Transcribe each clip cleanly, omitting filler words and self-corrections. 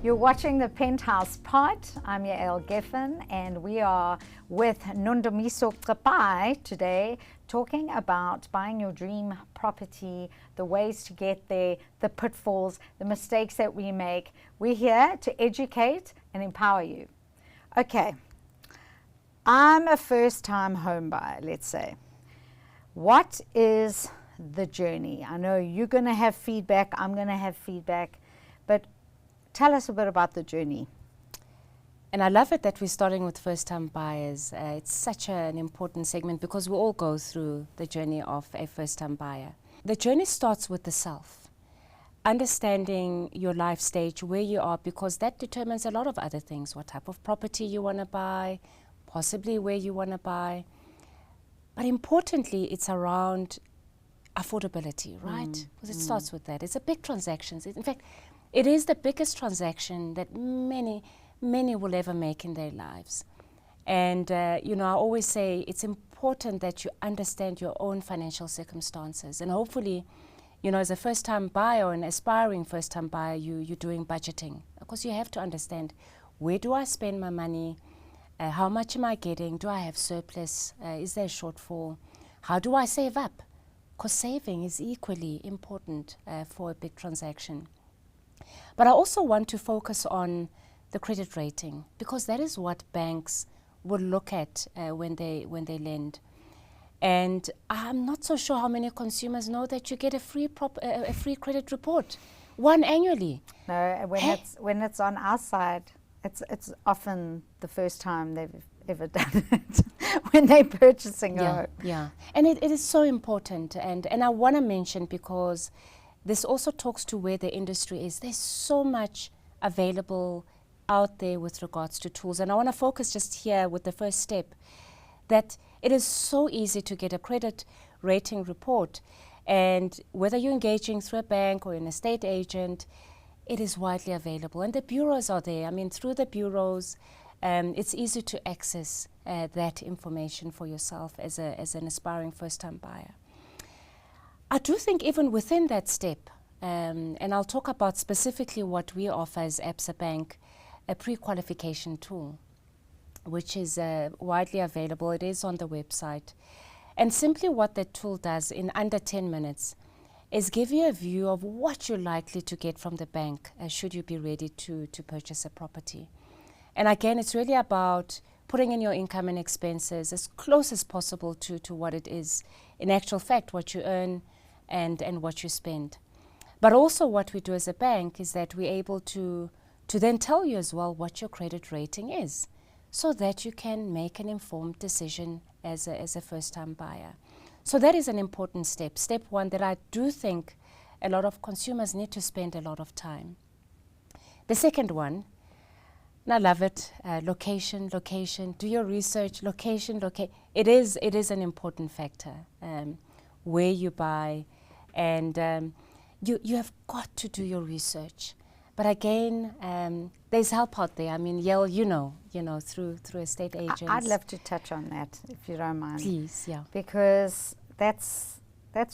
You're watching the Penthouse Pod. I'm Yael Geffen, and we are with Nondomiso Kapai today, talking about buying your dream property, the ways to get there, the pitfalls, the mistakes that we make. We're here to educate and empower you. Okay, I'm a first-time home buyer, let's say. What is the journey? I know you're going to have feedback, I'm going to have feedback, but tell us a bit about the journey. And I love it that we're starting with first-time buyers. It's such an important segment because we all go through the journey of a first-time buyer. The journey starts with the self, understanding your life stage, where you are, because that determines a lot of other things, what type of property you want to buy, possibly where you want to buy. But importantly, it's around affordability, right? Because it starts with that. It's a big transaction. In fact, it is the biggest transaction that many will ever make in their lives. And, I always say it's important that you understand your own financial circumstances. And hopefully, as a first-time buyer or an aspiring first-time buyer, you're doing budgeting. Because you have to understand, where do I spend my money? How much am I getting? Do I have surplus? Is there a shortfall? How do I save up? Because saving is equally important for a big transaction. But I also want to focus on the credit rating, because that is what banks will look at when they lend. And I'm not so sure how many consumers know that you get a free credit report, one annually. No, when it's on our side, it's often the first time they've ever done it when they're purchasing a home. Yeah, and it is so important, and I want to mention, because this also talks to where the industry is. There's so much available out there with regards to tools. And I want to focus just here with the first step, that it is so easy to get a credit rating report. And whether you're engaging through a bank or an estate agent, it is widely available. And the bureaus are there. I mean, through the bureaus, it's easy to access that information for yourself as an aspiring first-time buyer. I do think even within that step, and I'll talk about specifically what we offer as Absa Bank, a pre-qualification tool, which is widely available. It is on the website. And simply what that tool does in under 10 minutes is give you a view of what you're likely to get from the bank should you be ready to purchase a property. And again, it's really about putting in your income and expenses as close as possible to what it is, in actual fact, what you earn and what you spend. But also what we do as a bank is that we're able to then tell you as well what your credit rating is, so that you can make an informed decision as a first-time buyer. So that is an important step. Step one that I do think a lot of consumers need to spend a lot of time. The second one, and I love it, location, do your research, location. It is an important factor, where you buy, and you have got to do your research. But again, there's help out there. I mean, Yael, through estate agents. I'd love to touch on that, if you don't mind. Please, yeah. Because that's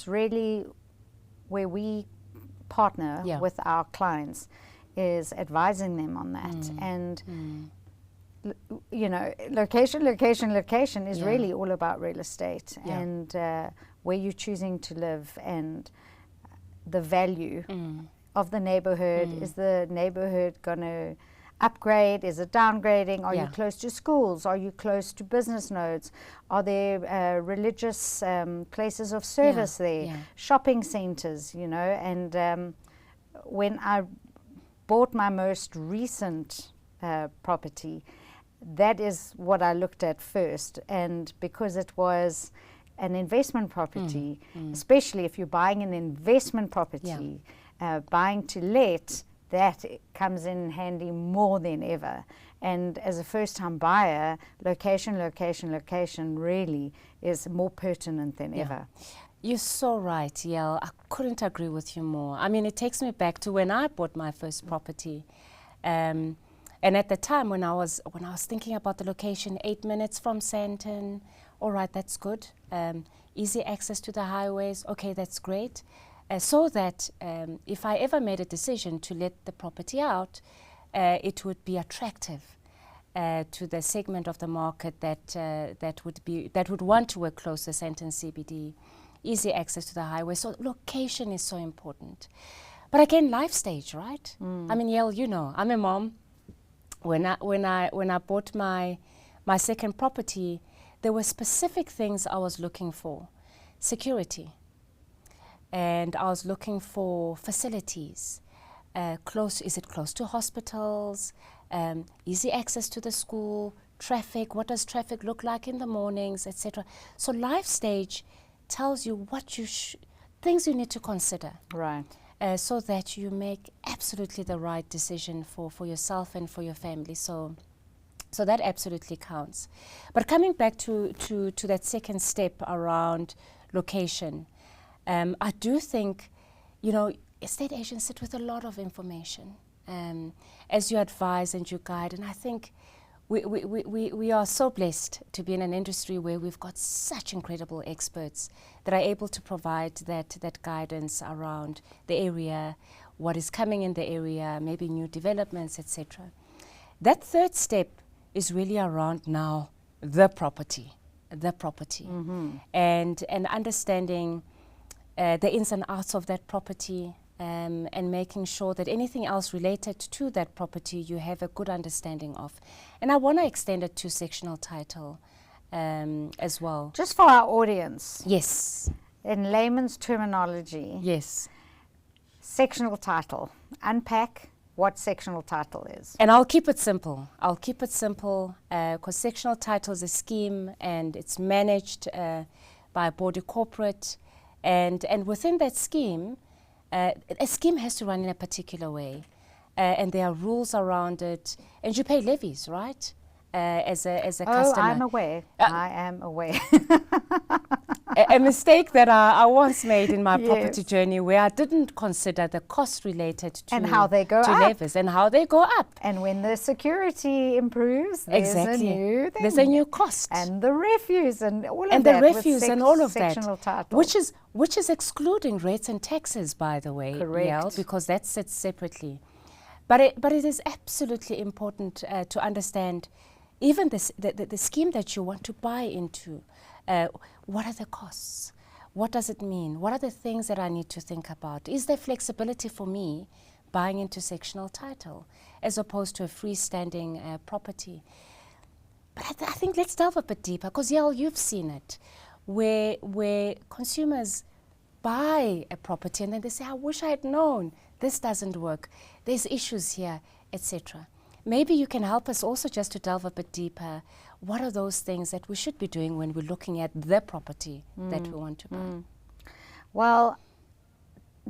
really where we partner with our clients, is advising them on that. And location is really all about real estate and where you're choosing to live, and the value of the neighborhood. Is the neighborhood going to upgrade? Is it downgrading? Are you close to schools? Are you close to business nodes? Are there religious places of service there? Shopping centers, and when I bought my most recent property, that is what I looked at first. And because it was an investment property, especially if you're buying an investment property, buying to let, that comes in handy more than ever. And as a first-time buyer, location really is more pertinent than ever. You're so right, Yael. I couldn't agree with you more. I mean, it takes me back to when I bought my first property. And at the time when I was thinking about the location, 8 minutes from Sandton, all right, that's good. Easy access to the highways, okay, that's great. So that if I ever made a decision to let the property out, it would be attractive to the segment of the market that would want to work close to Sandton CBD, easy access to the highway. So location is so important. But again, life stage, right? I mean, Yael, you know, I'm a mom. When I bought my second property, there were specific things I was looking for. Security. And I was looking for facilities. Is it close to hospitals? Easy access to the school, traffic, what does traffic look like in the mornings, etc. So life stage tells you what things you need to consider. Right. So that you make absolutely the right decision for yourself and for your family. So that absolutely counts. But coming back to that second step around location, I do think, you know, estate agents sit with a lot of information as you advise and you guide. And I think we are so blessed to be in an industry where we've got such incredible experts that are able to provide that guidance around the area, what is coming in the area, maybe new developments, etc. That third step is really around now the property, and understanding the ins and outs of that property, and making sure that anything else related to that property you have a good understanding of. And I want to extend it to sectional title as well. Just for our audience. Yes. In layman's terminology. Yes. Sectional title. Unpack what sectional title is. And I'll keep it simple. Because sectional title is a scheme and it's managed by a body corporate. And within that scheme, a scheme has to run in a particular way, and there are rules around it, and you pay levies, right? As a customer. I'm aware. I am aware. A mistake that I once made in my property journey, where I didn't consider the cost related to and how they go up. levies and how they go up. And when the security improves, there's a new thing. There's a new cost. And the refuse and all of that. And the refuse and all of that. Sectional title. Which is excluding rates and taxes, by the way. Correct. Yael, because that sits separately. But it is absolutely important to understand even the scheme that you want to buy into. What are the costs? What does it mean? What are the things that I need to think about? Is there flexibility for me buying into sectional title as opposed to a freestanding property? But I think let's delve a bit deeper, because Yael, you've seen it, where consumers buy a property and then they say, I wish I had known, this doesn't work, there's issues here, etc. Maybe you can help us also just to delve a bit deeper. What are those things that we should be doing when we're looking at the property that we want to buy? Well,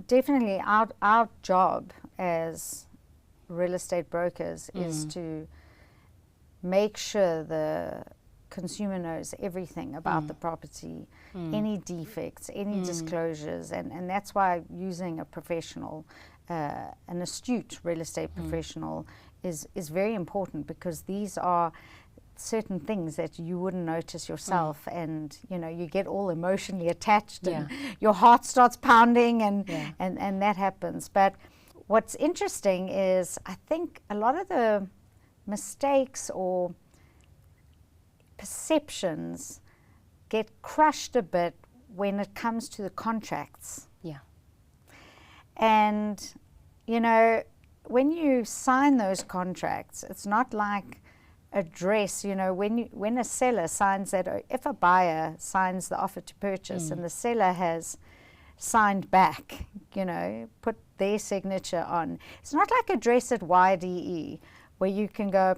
definitely our job as real estate brokers is to make sure the consumer knows everything about the property, any defects, any disclosures, and that's why using a professional, an astute real estate professional is very important, because these are certain things that you wouldn't notice yourself, and you know, you get all emotionally attached and your heart starts pounding and that happens. But what's interesting is I think a lot of the mistakes or perceptions get crushed a bit when it comes to the contracts. Yeah. And you know, when you sign those contracts, it's not like a dress. You know, when a seller signs that, if a buyer signs the offer to purchase and the seller has signed back, you know, put their signature on, it's not like a dress at YDE where you can go,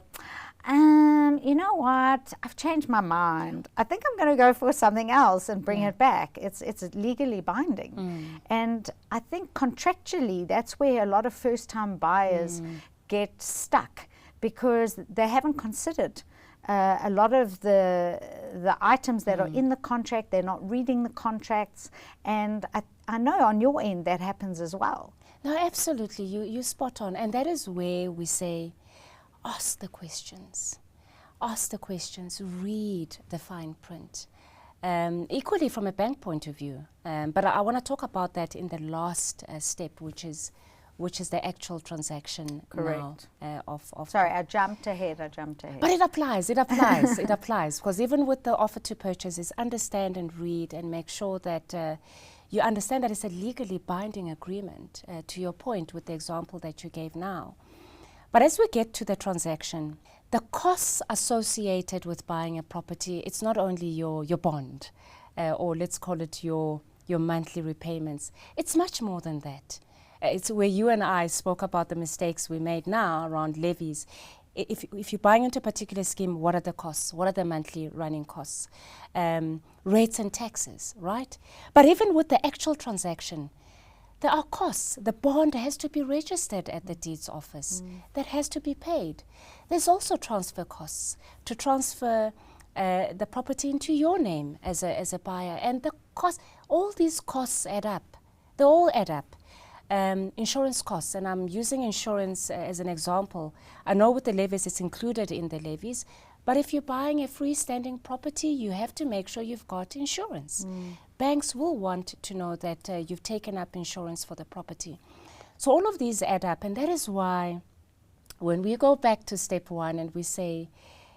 you know what, I've changed my mind, I think I'm going to go for something else and bring it back. It's legally binding. And I think contractually that's where a lot of first-time buyers get stuck, because they haven't considered a lot of the items that are in the contract. They're not reading the contracts, and I know on your end that happens as well. No, absolutely, you're spot on, and that is where we say, ask the questions, read the fine print. Equally from a bank point of view, but I want to talk about that in the last step, which is which is the actual transaction. Correct. Now, Sorry, I jumped ahead. But it applies, it applies. Because even with the offer to purchase is understand and read and make sure that you understand that it's a legally binding agreement, to your point with the example that you gave now. But as we get to the transaction, the costs associated with buying a property, it's not only your bond, or let's call it your monthly repayments. It's much more than that. It's where you and I spoke about the mistakes we made now around levies. If you're buying into a particular scheme, what are the costs? What are the monthly running costs? Rates and taxes, right? But even with the actual transaction, there are costs. The bond has to be registered at the deeds office. That has to be paid. There's also transfer costs to transfer the property into your name as a buyer. And the cost, all these costs add up. They all add up. Insurance costs, and I'm using insurance as an example. I know with the levies it's included in the levies, but if you're buying a freestanding property, you have to make sure you've got insurance. Banks will want to know that you've taken up insurance for the property. So all of these add up, and that is why when we go back to step one and we say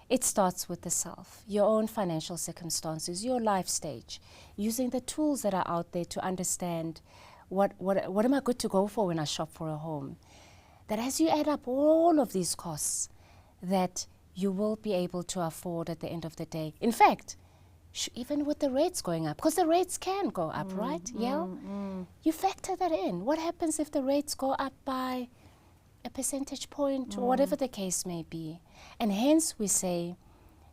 it starts with the self, your own financial circumstances, your life stage, using the tools that are out there to understand what am I good to go for when I shop for a home? That as you add up all of these costs, that you will be able to afford at the end of the day. In fact, even with the rates going up, because the rates can go up, right? You factor that in. What happens if the rates go up by a percentage point or whatever the case may be? And hence we say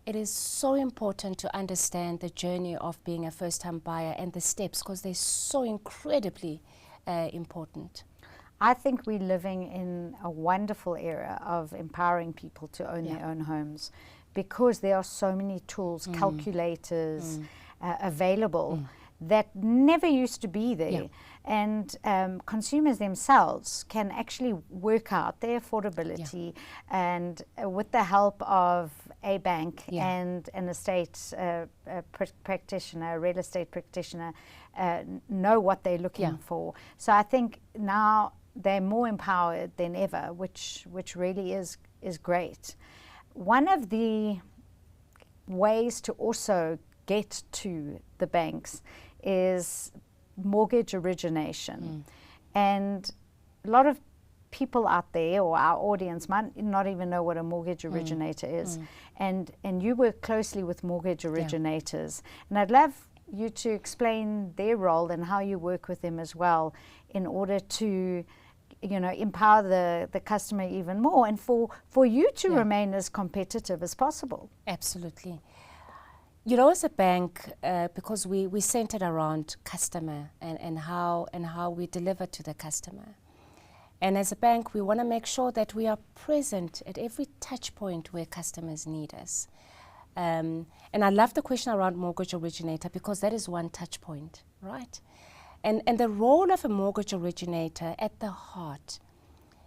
it is so important to understand the journey of being a first-time buyer and the steps, because they're so incredibly important. I think we're living in a wonderful era of empowering people to own their own homes, because there are so many tools, calculators available that never used to be there. And consumers themselves can actually work out their affordability, and with the help of a bank and an estate practitioner, a real estate practitioner, know what they're looking for. So I think now they're more empowered than ever, which really is great. One of the ways to also get to the banks is mortgage origination. And a lot of people out there, or our audience, might not even know what a mortgage originator is. And you work closely with mortgage originators. And I'd love you to explain their role and how you work with them as well, in order to empower the customer even more, and for you to remain as competitive as possible. Absolutely. As a bank, because we centered around customer and how we deliver to the customer. And as a bank, we want to make sure that we are present at every touch point where customers need us. And I love the question around mortgage originator, because that is one touch point, right? And the role of a mortgage originator at the heart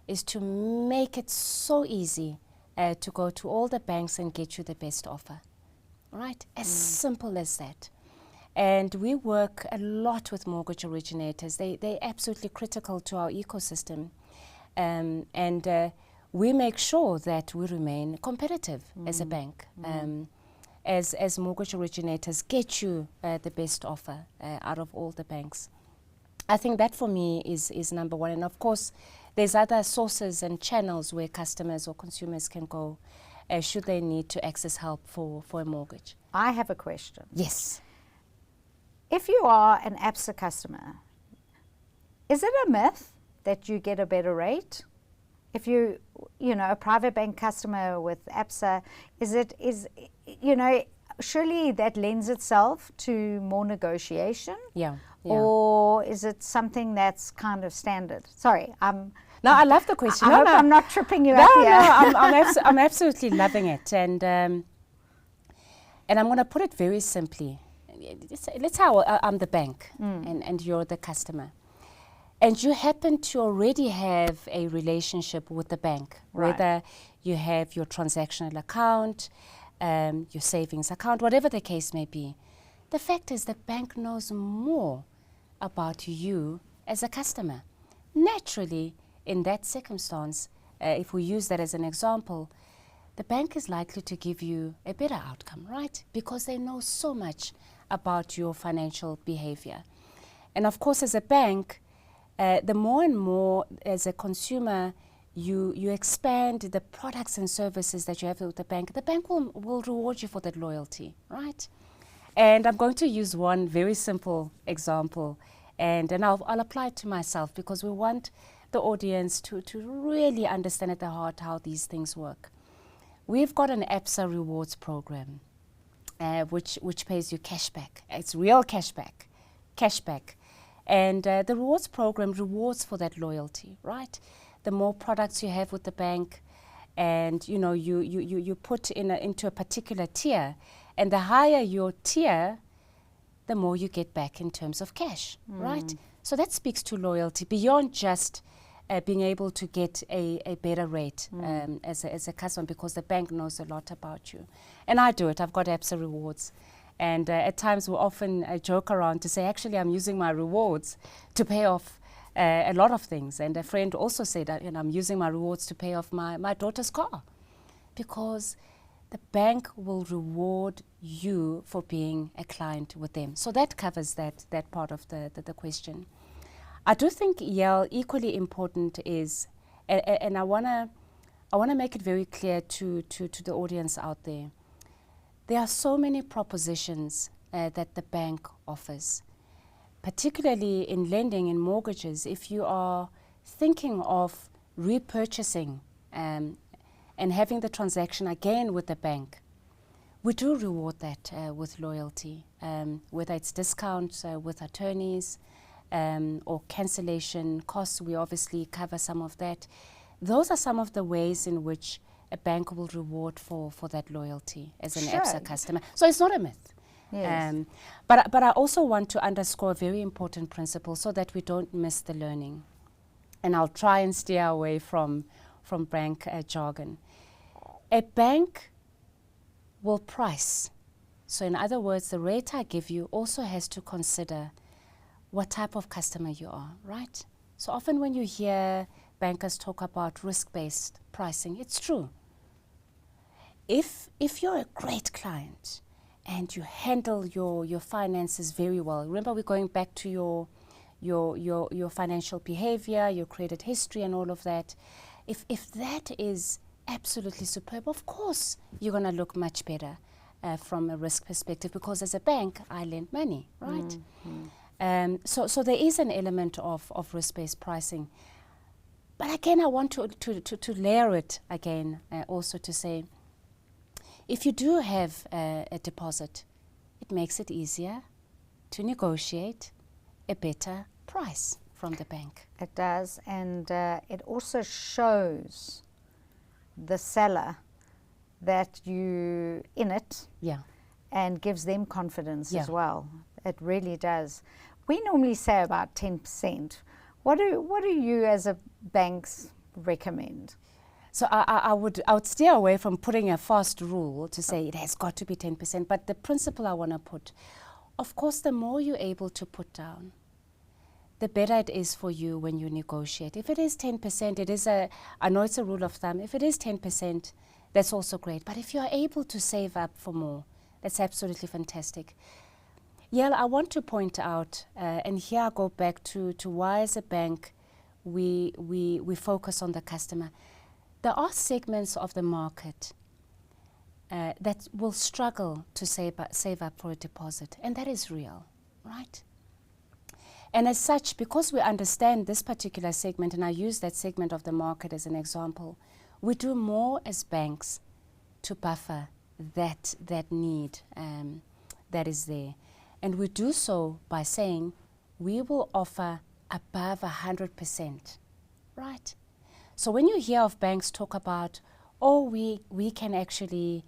is to make it so easy to go to all the banks and get you the best offer, right? As simple as that. And we work a lot with mortgage originators. They're absolutely critical to our ecosystem. And we make sure that we remain competitive as a bank. As mortgage originators get you the best offer out of all the banks. I think that for me is number one. And of course, there's other sources and channels where customers or consumers can go should they need to access help for a mortgage. I have a question. Yes. If you are an ABSA customer, is it a myth that you get a better rate? If you a private bank customer with ABSA, surely that lends itself to more negotiation? Yeah. Or is it something that's kind of standard? Sorry, No, I love the question. I hope I'm not tripping you up here. I'm absolutely loving it, and I'm going to put it very simply. Let's say I'm the bank, and you're the customer, and you happen to already have a relationship with the bank, whether you have your transactional account, your savings account, whatever the case may be. The fact is the bank knows more about you as a customer. Naturally, in that circumstance, if we use that as an example, the bank is likely to give you a better outcome, right? Because they know so much about your financial behavior. And of course, as a bank, the more and more as a consumer, you expand the products and services that you have with the bank will reward you for that loyalty, right? And I'm going to use one very simple example, and I'll apply it to myself because we want the audience to really understand at the heart how these things work. We've got an ABSA rewards program, which pays you cashback. It's real cashback. And the rewards program rewards for that loyalty, right? The more products you have with the bank, and you put into a particular tier, and the higher your tier, the more you get back in terms of cash, right? So that speaks to loyalty beyond just being able to get a better rate as a customer, because the bank knows a lot about you. And I do it. I've got ABSA rewards. And at times we often joke around to say, actually, I'm using my rewards to pay off a lot of things. And a friend also said that, I'm using my rewards to pay off my daughter's car, because the bank will reward you for being a client with them. So that covers that part of the question. I do think, equally important is, and I wanna make it very clear to the audience out there, there are so many propositions that the bank offers, particularly in lending and mortgages. If you are thinking of repurchasing and having the transaction again with the bank, we do reward that with loyalty, whether it's discounts with attorneys or cancellation costs. We obviously cover some of that. Those are some of the ways in which a bank will reward for that loyalty as an ABSA customer. So it's not a myth. Yes. But I also want to underscore a very important principle so that we don't miss the learning. And I'll try and steer away from bank jargon. A bank will price. So in other words, the rate I give you also has to consider what type of customer you are, right? So often when you hear bankers talk about risk-based pricing, it's true. If you're a great client and you handle your finances very well, remember we're going back to your financial behavior, your credit history and all of that. If that is absolutely superb, of course you're going to look much better from a risk perspective, because as a bank, I lend money, right? So there is an element of risk-based pricing. But again, I want to layer it again, also to say, if you do have a deposit, it makes it easier to negotiate a better price from the bank. It does, and it also shows the seller that you in it, and gives them confidence as well. It really does. We normally say about 10%. What do you as a banks recommend? So I would steer away from putting a fast rule to say it has got to be 10%, but the principle I want to put, of course, the more you're able to put down, the better it is for you when you negotiate. If it is 10%, I know it's a rule of thumb, if it is 10%, that's also great. But if you are able to save up for more, that's absolutely fantastic. I want to point out, and here I go back to why as a bank we focus on the customer. There are segments of the market that will struggle to save up for a deposit, and that is real, right? And as such, because we understand this particular segment, and I use that segment of the market as an example, we do more as banks to buffer that need that is there. And we do so by saying we will offer above 100%, right? So when you hear of banks talk about, we can actually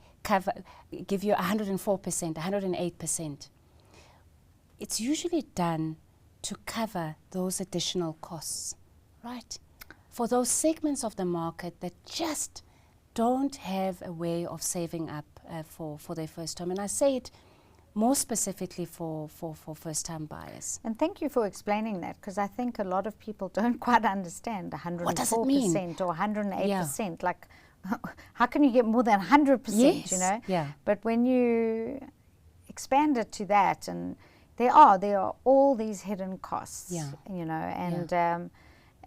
give you 104%, 108%, it's usually done to cover those additional costs, right? For those segments of the market that just don't have a way of saving up for their first home. And I say it more specifically for first-time buyers. And thank you for explaining that, because I think a lot of people don't quite understand 104% What does it mean? or 108%. Like, how can you get more than 100%, Yes. you know? Yeah. But when you expand it to that, and there are all these hidden costs, Yeah. you know,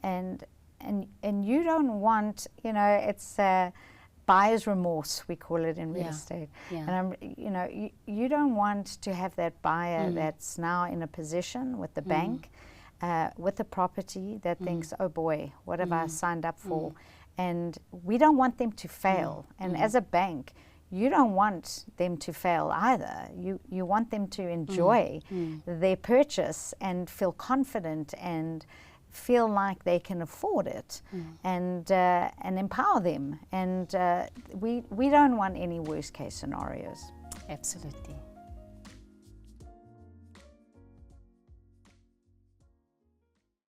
and you don't want, you know, it's buyer's remorse, we call it in real estate. Yeah. And you know, you don't want to have that buyer that's now in a position with the bank, with the property, that thinks, oh boy, what have I signed up for? And we don't want them to fail. And as a bank, you don't want them to fail either. You want them to enjoy their purchase and feel confident and feel like they can afford it, and empower them. And we don't want any worst case scenarios. Absolutely.